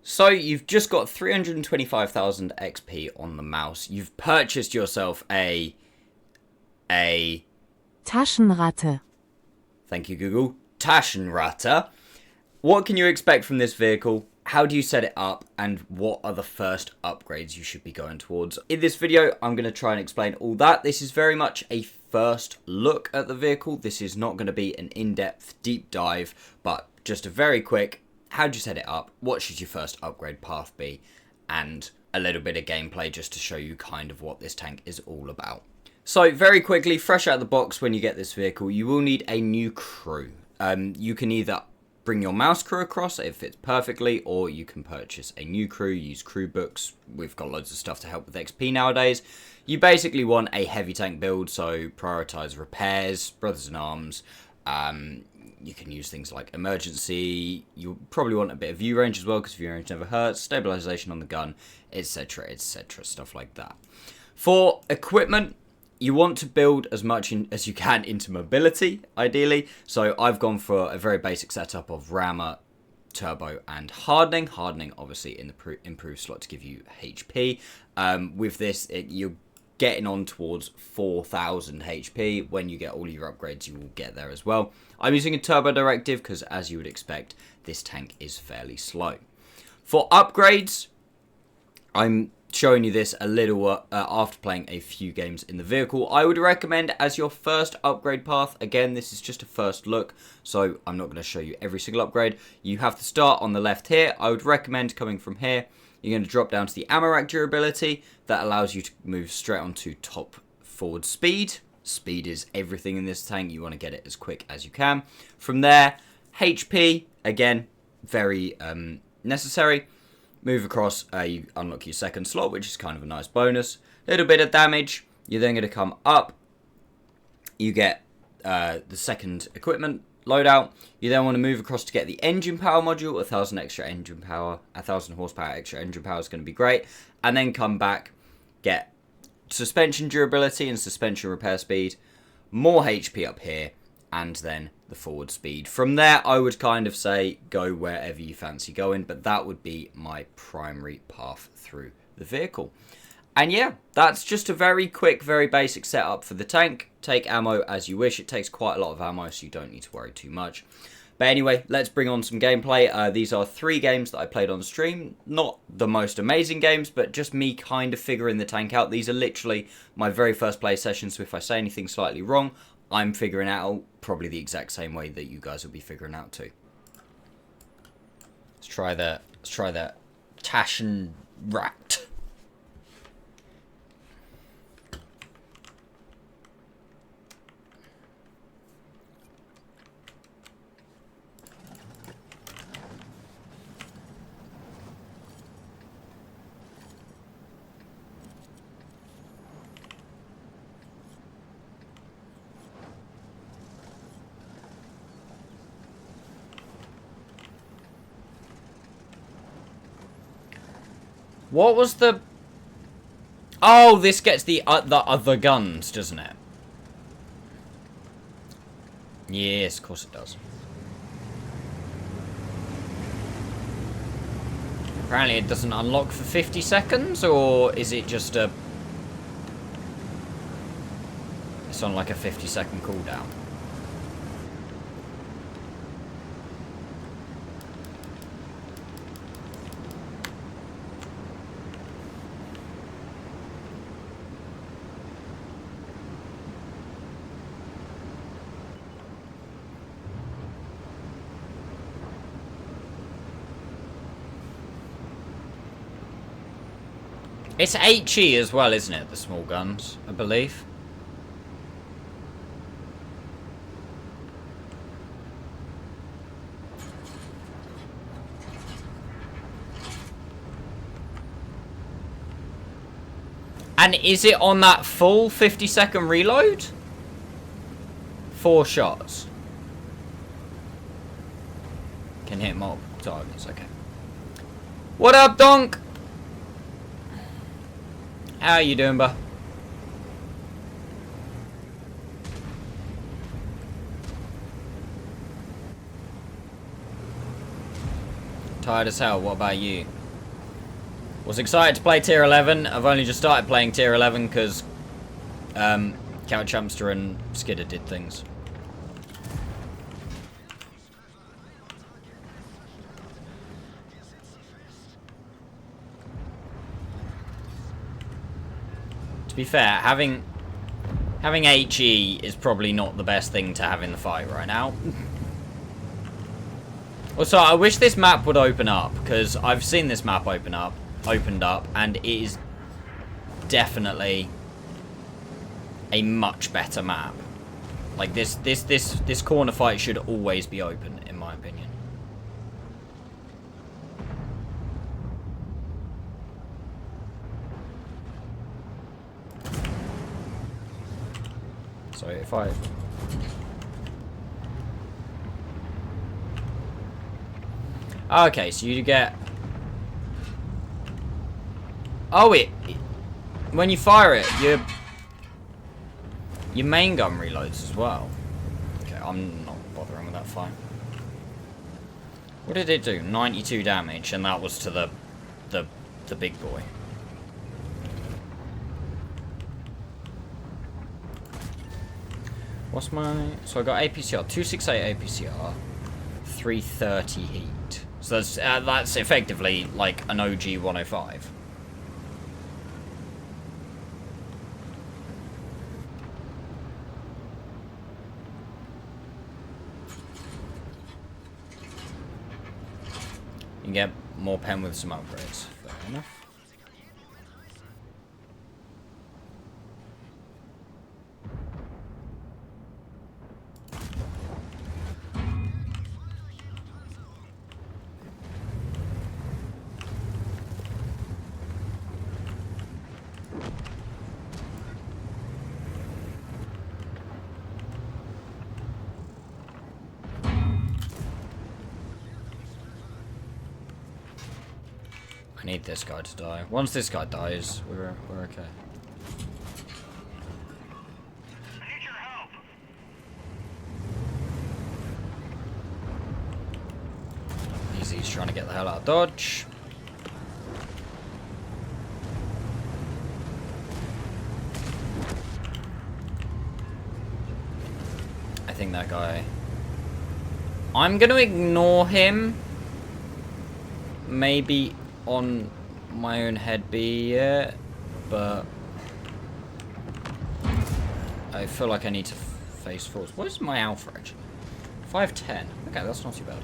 So you've just got 325,000 XP on the mouse. You've purchased yourself a Taschenratte. thank you Google, Taschenratte. What can you expect from this vehicle? How do you set it up? And what are the first upgrades you should be going towards? In this video, I'm going to try and explain all that. This is very much a first look at the vehicle. This is not going to be an in-depth deep dive, but just a very quick, how do you set it up? What should your first upgrade path be? And a little bit of gameplay just to show you kind of what this tank is all about. So very quickly, fresh out of the box, when you get this vehicle, you will need a new crew. You can either bring your mouse crew across, it fits perfectly, or you can purchase a new crew, use crew books. We've got loads of stuff to help with XP nowadays. You basically want a heavy tank build, so prioritize repairs, brothers in arms. You can use things like emergency. You'll probably want a bit of view range as well, because view range never hurts, stabilization on the gun, etc, etc, stuff like that. For equipment, you want to build as much as you can into mobility, ideally. So I've gone for a very basic setup of rammer, turbo, and hardening. Hardening, obviously, in the improved slot to give you HP. With this, you're getting on towards 4,000 HP. When you get all your upgrades, you will get there as well. I'm using a turbo directive because, as you would expect, this tank is fairly slow. For upgrades, I'm showing you this a little after playing a few games in the vehicle. I would recommend as your first upgrade path, again this is just a first look, so I'm not going to show you every single upgrade. You have to start on the left here. I would recommend coming from here. You're going to drop down to the ammo rack durability. That allows you to move straight onto top forward speed. Speed is everything in this tank. You want to get it as quick as you can. From there, HP, again, very necessary. Move across, you unlock your second slot, which is kind of a nice bonus. A little bit of damage. You're then going to come up. You get the second equipment loadout. You then want to move across to get the engine power module. 1,000 extra engine power, 1,000 horsepower extra engine power is going to be great. And then come back, get suspension durability and suspension repair speed. More HP up here. And then the forward speed. From there, I would kind of say go wherever you fancy going, but that would be my primary path through the vehicle. And yeah, that's just a very quick, very basic setup for the tank. Take ammo as you wish. It takes quite a lot of ammo, so you don't need to worry too much. But anyway, let's bring on some gameplay. These are 3 games that I played on stream. Not the most amazing games, but just me kind of figuring the tank out. These are literally my very first play sessions, so if I say anything slightly wrong, I'm figuring out probably the exact same way that you guys will be figuring out too. Let's try the Taschenratte. What was the... Oh, this gets the other guns, doesn't it? Yes, of course it does. Apparently it doesn't unlock for 50 seconds, or is it just a... It's on like a 50-second cooldown. It's HE as well, isn't it? The small guns, I believe. And is it on that full 50-second reload? 4 shots. Can hit multiple targets, okay. What up, Donk? How you doing, bro? Tired as hell. What about you? Was excited to play tier 11. I've only just started playing tier 11 because Couch Hamster and Skidder did things. To be fair, having HE is probably not the best thing to have in the fight right now. Also, I wish this map would open up, because I've seen this map opened up, and it is definitely a much better map. Like this corner fight should always be open, in my opinion. So if I... Okay, so you get... Oh, when you fire it, your main gun reloads as well. Okay, I'm not bothering with that, fine. What did it do? 92 damage, and that was to the big boy. What's my... So I got APCR, 268 APCR, 330 heat. So that's effectively like an OG 105. You can get more pen with some upgrades. Fair enough. I need this guy to die. Once this guy dies, we're okay. I need your help. Easy's trying to get the hell out of dodge. I think that guy... I'm gonna ignore him. Maybe on my own head be it, but I feel like I need to face forwards. What is my alpha actually? 510. Okay, that's not too bad.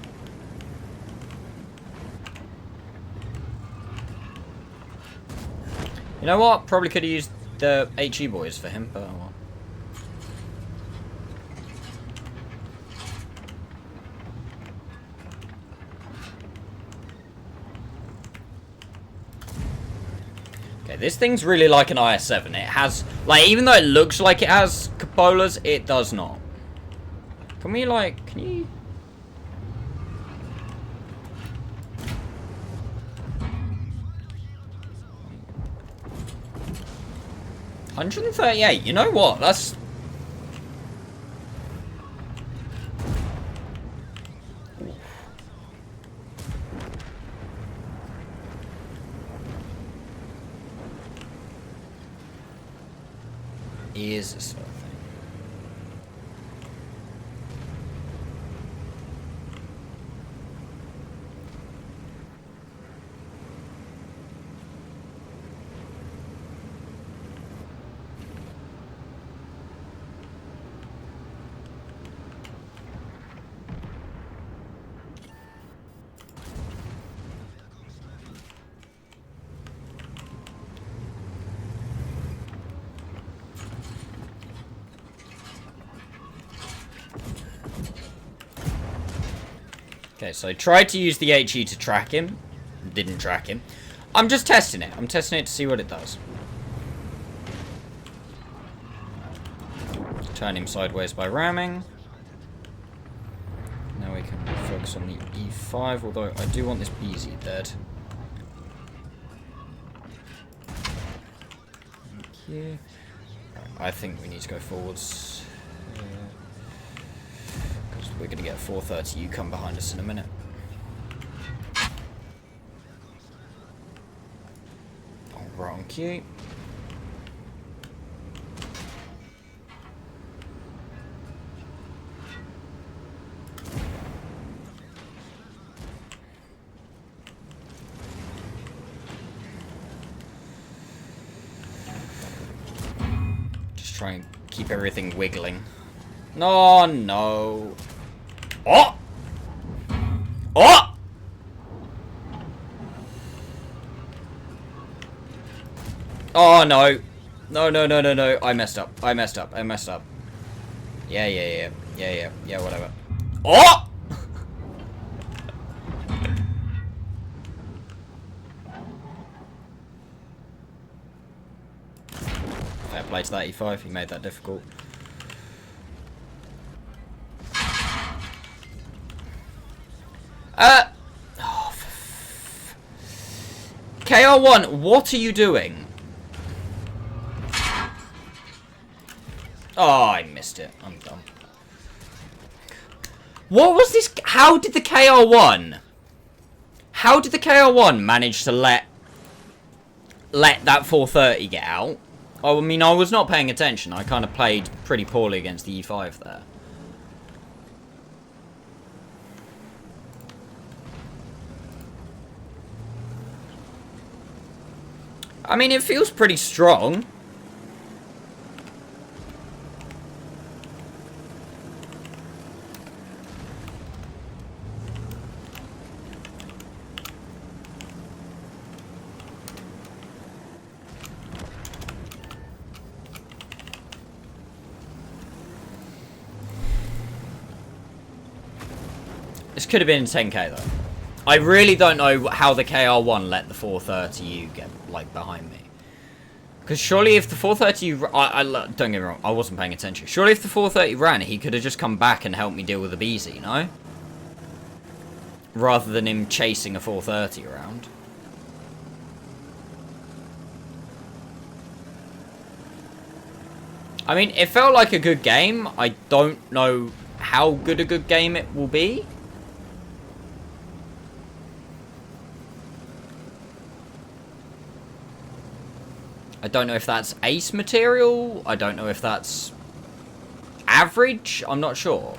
You know what? Probably could have used the HE boys for him, but oh well. This thing's really like an IS-7. It has, like, even though it looks like it has cupolas, it does not. Can we, like, can you... $138, you know what? That's... is a sort of thing. Okay, so I tried to use the HE to track him. Didn't track him. I'm just testing it. I'm testing it to see what it does. Turn him sideways by ramming. Now we can focus on the E5, although I do want this BZ dead. Thank you. Right, I think we need to go forwards. We're going to get 430. You come behind us in a minute. Wrong queue. Just try and keep everything wiggling. No, no. Oh! Oh! Oh, no. No, no, no, no, no. I messed up. I messed up. I messed up. Yeah, yeah, yeah. Yeah, yeah. Yeah, whatever. Oh! Fair play to that E5. He made that difficult. Oh, KR1, what are you doing? Oh, I missed it. I'm done. What was this? How did the KR1? How did the KR1 manage to let that 430 get out? Oh, I mean, I was not paying attention. I kind of played pretty poorly against the E5 there. I mean, it feels pretty strong. This could have been 10k though. I really don't know how the KR1 let the 430U get, like, behind me. Because surely if the 430U... don't get me wrong, I wasn't paying attention. Surely if the 430 ran, he could have just come back and helped me deal with the BZ, no? Rather than him chasing a 430 around. I mean, it felt like a good game. I don't know how good a good game it will be. I don't know if that's ace material. I don't know if that's average. I'm not sure.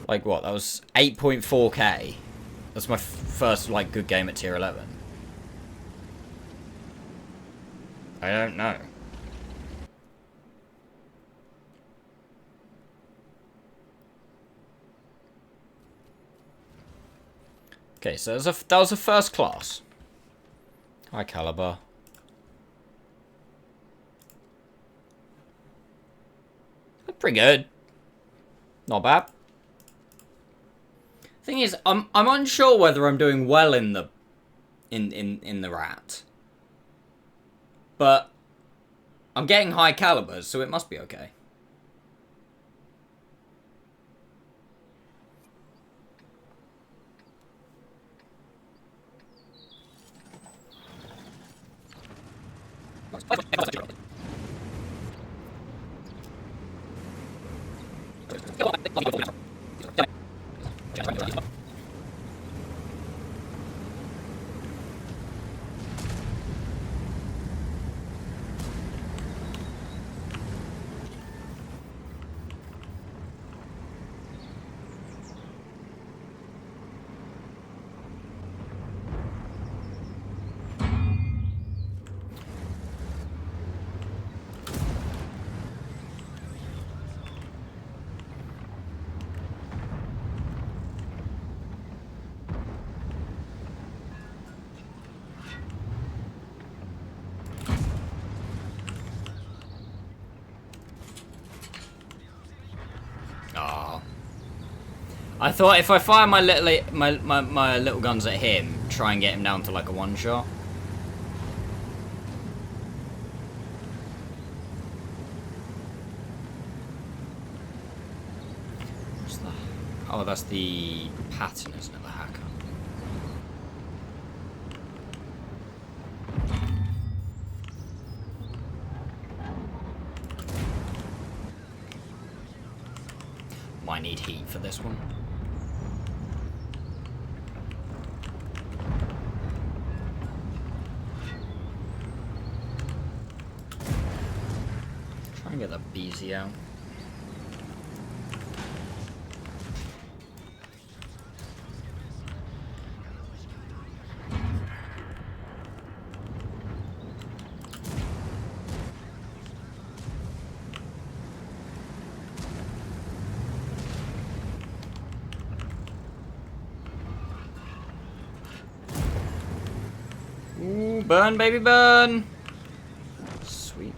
Like what? That was 8.4k. That's my first like good game at tier 11. I don't know. Okay, so that was a first class. High caliber. Pretty good. Not bad. Thing is, I'm unsure whether I'm doing well in the rat. But I'm getting high calibers, so it must be okay. I thought if I fire my little guns at him, try and get him down to like a one shot. What's that? Oh, that's the pattern, isn't it? The hacker. Might need heat for this one. and get that BZ out. Ooh, burn, baby, burn! Sweet.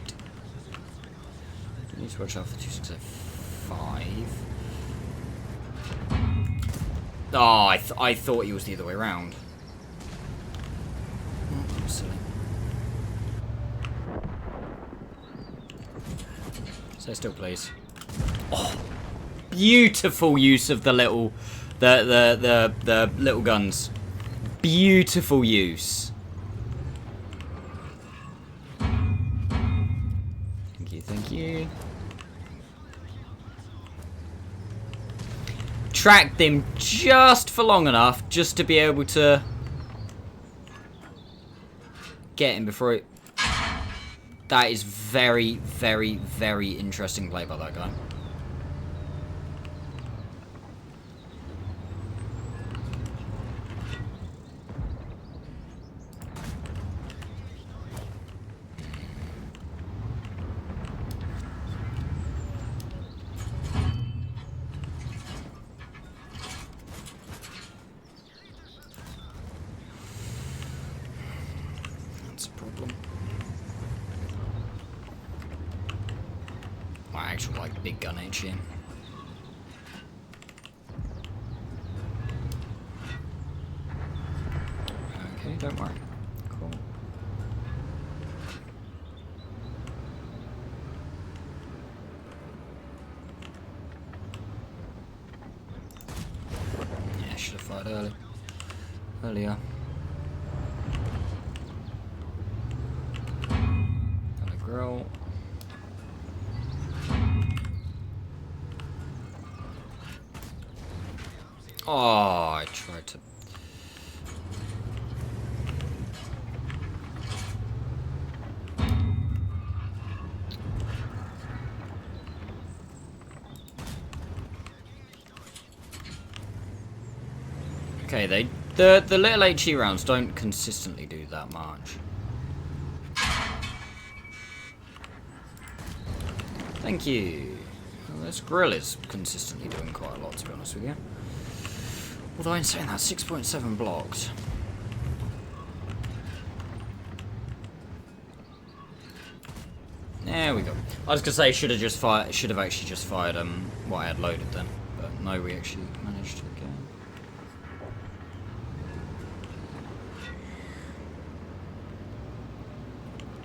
Need to watch out for 2605. Oh, I thought he was the other way around. Oh, I'm silly. Stay still, please. Oh, beautiful use of the little, the little guns. Beautiful use. Thank you, thank you. Tracked him just for long enough, just to be able to get him before it. That is very, very, very interesting play by that guy. That's a problem. I actually like big gun HE. Okay, don't worry. Cool. Yeah, I should have fired earlier. Got a grill. Oh, I tried to. Okay, the little HE rounds don't consistently do that much. Thank you. Well, this grill is consistently doing quite a lot, to be honest with you. Although in saying that, 6.7 blocked. There we go. I was gonna say should have actually just fired what I had loaded then, but no, we actually managed to get.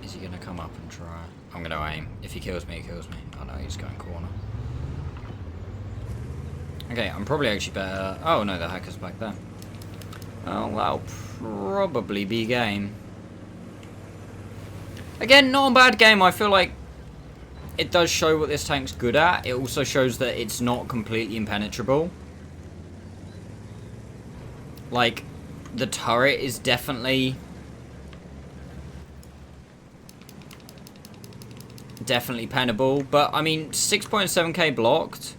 Is he gonna come up and try? I'm gonna aim. If he kills me, he kills me. Oh no, he's going corner. Okay, I'm probably actually better. Oh no, the hacker's back there. Oh, that'll probably be game. Again, not a bad game. I feel like it does show what this tank's good at. It also shows that it's not completely impenetrable. Like, the turret is definitely pennable. But, I mean, 6.7k blocked.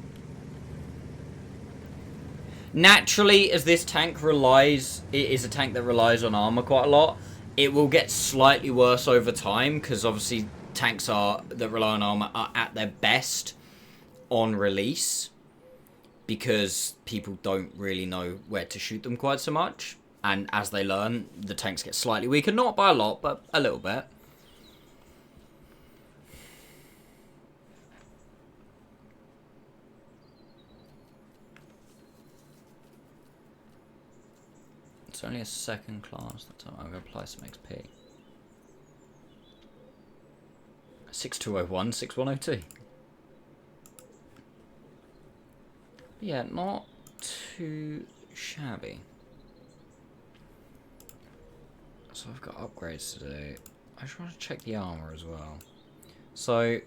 Naturally, as this tank it is a tank that relies on armor quite a lot. It will get slightly worse over time, because obviously tanks that rely on armor are at their best on release, because people don't really know where to shoot them quite so much, and as they learn, the tanks get slightly weaker, not by a lot, but a little bit. It's only a second class. I'm going to apply some XP. 6201, 6102. Yeah, not too shabby. So I've got upgrades to do. I just want to check the armor as well. So,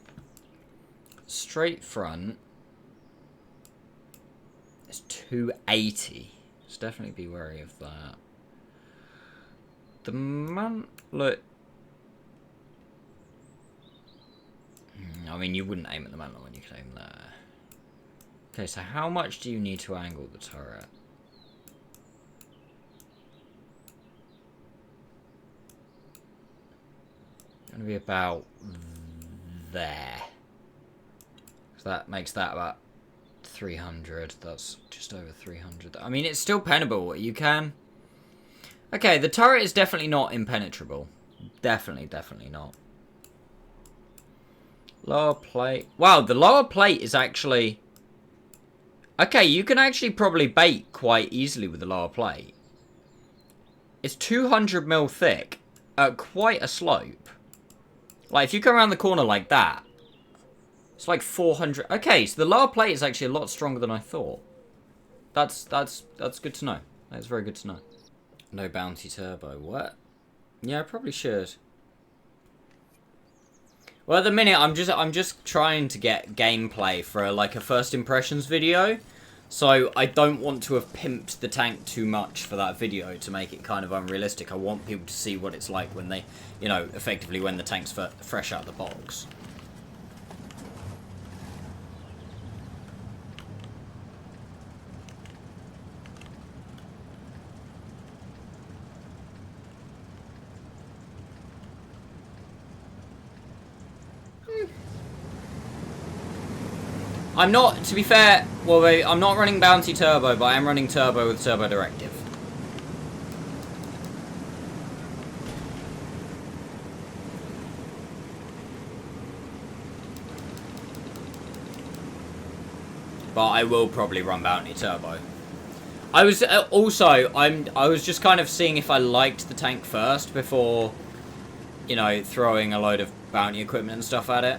straight front is 280. Let's definitely be wary of that. The mantlet. I mean, you wouldn't aim at the metal one, you could aim there. Okay, so how much do you need to angle the turret? Going to be about there. So that makes that about 300. That's just over 300. I mean, it's still penetrable. You can... Okay, the turret is definitely not impenetrable. Definitely not. Lower plate. Wow, the lower plate is actually... Okay, you can actually probably bait quite easily with the lower plate. It's 200 mil thick at quite a slope. Like, if you come around the corner like that, it's like 400... Okay, so the lower plate is actually a lot stronger than I thought. That's good to know. That's very good to know. No bounty turbo. What? Yeah, I probably should. Well, at the minute, I'm just trying to get gameplay for like a first impressions video. So I don't want to have pimped the tank too much for that video to make it kind of unrealistic. I want people to see what it's like when they, you know, effectively when the tank's fresh out of the box. I'm not, to be fair, well, I'm not running Bounty Turbo, but I am running Turbo with Turbo Directive. But I will probably run Bounty Turbo. I was also, I was just kind of seeing if I liked the tank first before, you know, throwing a load of Bounty equipment and stuff at it.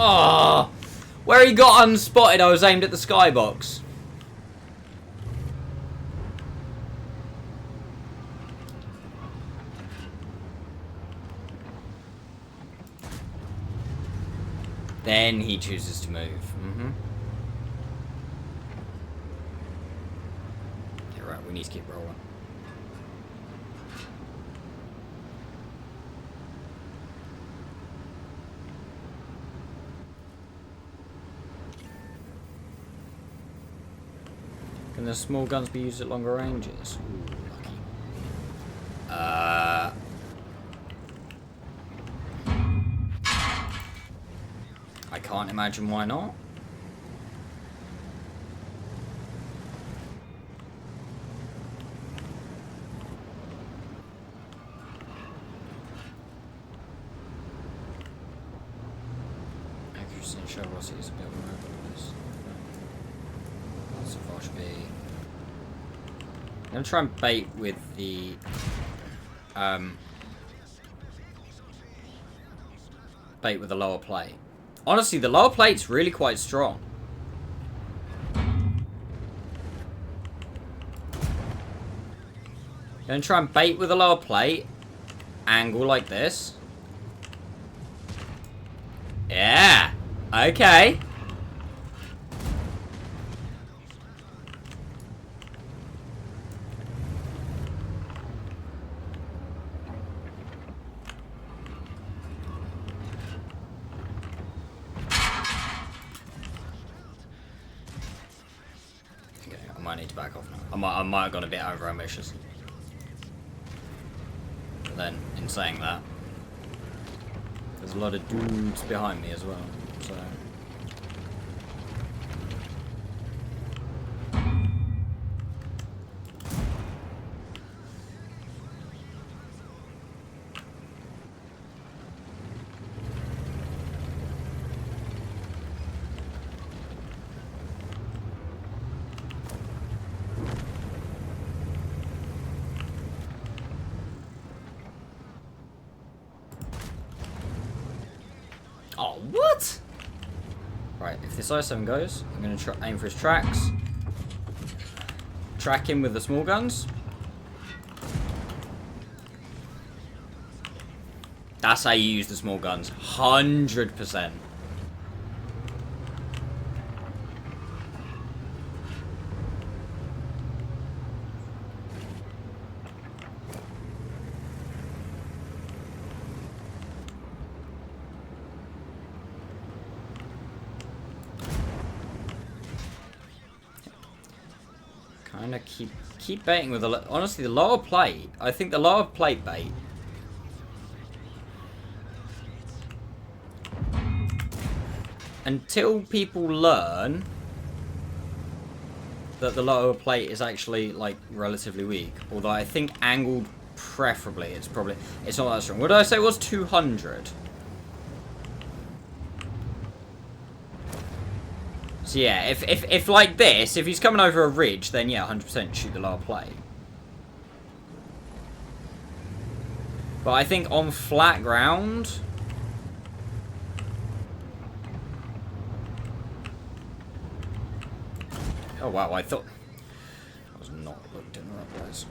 Oh, where he got unspotted, I was aimed at the skybox. Then he chooses to move. Yeah, right, we need to keep rolling. Can the small guns be used at longer ranges? Ooh, lucky. I can't imagine why not. Accuracy and show velocity is a bit more over this. I'm going to try and bait with the lower plate. Honestly, the lower plate's really quite strong. Going to try and bait with the lower plate. Angle like this. Yeah. Okay. I need to back off now. I might have gone a bit over ambitious. But then, in saying that, there's a lot of dudes behind me as well, so... Oh, what? Right, if this I-7 goes, I'm going to aim for his tracks. Track him with the small guns. That's how you use the small guns. 100%. Kind of keep baiting with the... Honestly, the lower plate. I think the lower plate bait. Until people learn that the lower plate is actually, like, relatively weak. Although I think angled, preferably, it's not that strong. What did I say it was? 200. So yeah, if like this, if he's coming over a ridge, then yeah, 100% shoot the lower plate. But I think on flat ground... Oh wow, I thought... I was not looked in the right place.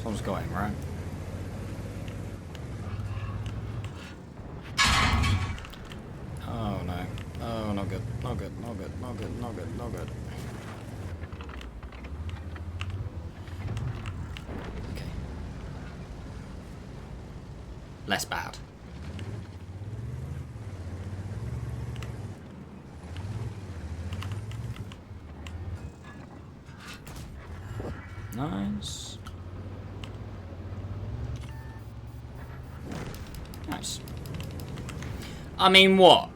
Someone's going, right? Oh no. Oh, not good. Not good. Not good. Not good. Not good. Not good. Okay. Less bad. Nice. Nice. I mean, what?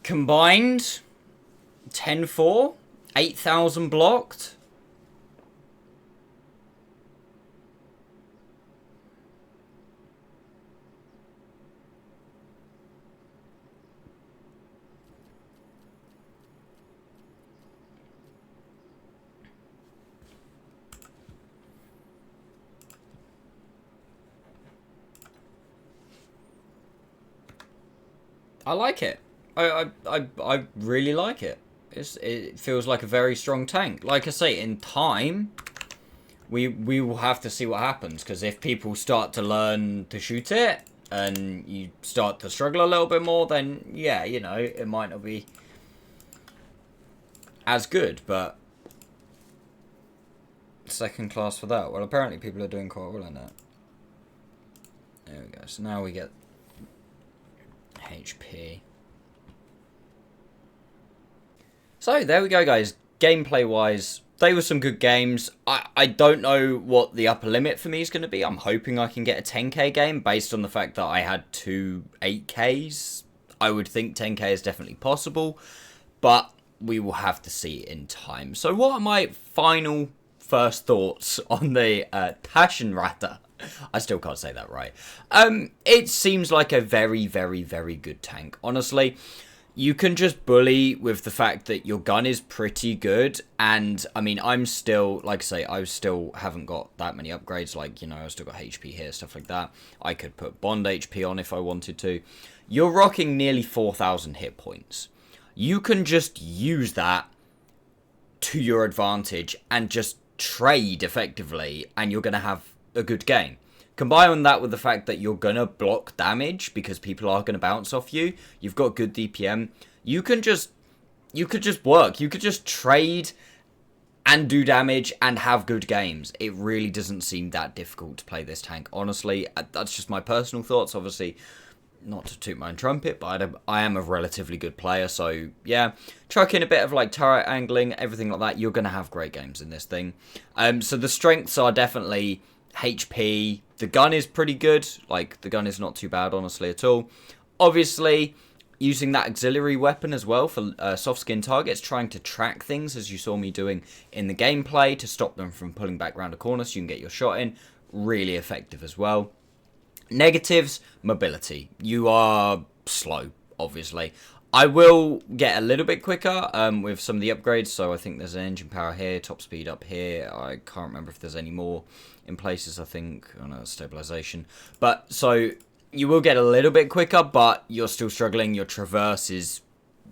Combined 10-4, 8,000 blocked. I like it. I really like it. It feels like a very strong tank. Like I say, in time, we will have to see what happens. Because if people start to learn to shoot it, and you start to struggle a little bit more, then yeah, you know, it might not be as good. But second class for that. Well, apparently people are doing quite well in it. There we go. So now we get HP. So there we go, guys. Gameplay wise, they were some good games. I don't know what the upper limit for me is going to be. I'm hoping I can get a 10k game based on the fact that I had two 8ks. I would think 10k is definitely possible, but we will have to see in time. So what are my final first thoughts on the Taschenratte? I still can't say that right. It seems like a very, very, very good tank. Honestly, you can just bully with the fact that your gun is pretty good. And, I mean, I'm still, like I say, I still haven't got that many upgrades. Like, you know, I've still got HP here, stuff like that. I could put Bond HP on if I wanted to. You're rocking nearly 4,000 hit points. you can just use that to your advantage and just trade effectively, and you're going to have a good game. Combine that with the fact that you're going to block damage because people are going to bounce off you. You've got good DPM. You could just work. You could just trade and do damage and have good games. It really doesn't seem that difficult to play this tank, honestly. That's just my personal thoughts. Obviously, not to toot my own trumpet, but I am a relatively good player, so yeah. Chuck in a bit of like turret angling, everything like that, you're going to have great games in this thing. So the strengths are definitely HP. The gun is pretty good. Like, the gun is not too bad, honestly, at all. Obviously, using that auxiliary weapon as well for soft skin targets, trying to track things, as you saw me doing in the gameplay, to stop them from pulling back around a corner so you can get your shot in. Really effective as well. Negatives, mobility. You are slow, obviously. I will get a little bit quicker with some of the upgrades. So I think there's an engine power here, top speed up here. I can't remember if there's any more in places, I think. Oh no, stabilization. But so you will get a little bit quicker, but you're still struggling. Your traverse is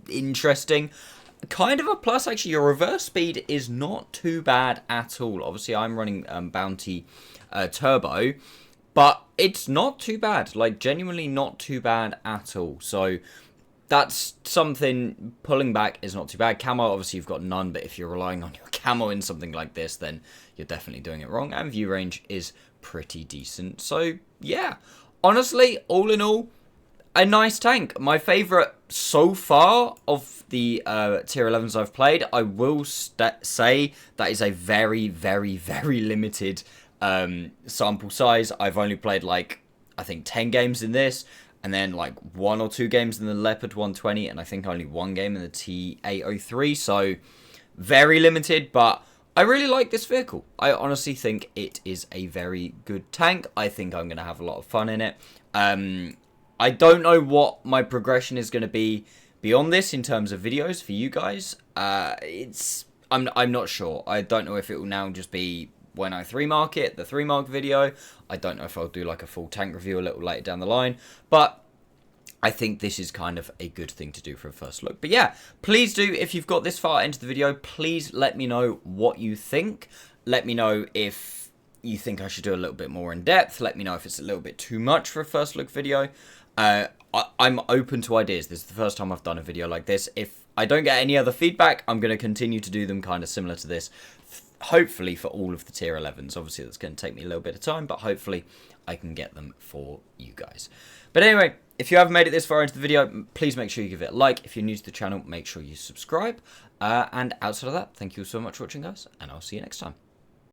interesting. Kind of a plus, actually. Your reverse speed is not too bad at all. Obviously, I'm running Bounty Turbo, but it's not too bad. Like, genuinely not too bad at all. So that's something. Pulling back is not too bad. Camo, obviously, you've got none, but if you're relying on your camo in something like this, then you're definitely doing it wrong. And view range is pretty decent. So, yeah. Honestly, all in all, a nice tank. My favourite so far of the tier 11s I've played. I will say that is a very, very, very limited sample size. I've only played, like, I think 10 games in this, and then like 1 or 2 games in the Leopard 120, and I think only 1 game in the T803. So very limited, but I really like this vehicle. I honestly think it is a very good tank. I think I'm going to have a lot of fun in it. I don't know what my progression is going to be beyond this in terms of videos for you guys. I'm not sure. I don't know if it will now just be when I 3-mark it, the 3-mark video. I don't know if I'll do like a full tank review a little later down the line, but I think this is kind of a good thing to do for a first look. But yeah, please do, if you've got this far into the video, please let me know what you think. Let me know if you think I should do a little bit more in depth. Let me know if it's a little bit too much for a first look video. I'm open to ideas. This is the first time I've done a video like this. If I don't get any other feedback, I'm going to continue to do them kind of similar to this. Hopefully for all of the tier 11s. Obviously that's going to take me a little bit of time, but hopefully I can get them for you guys. But anyway, if you haven't made it this far into the video, please make sure you give it a like. If you're new to the channel, make sure you subscribe. And outside of that, thank you so much for watching, guys, and I'll see you next time.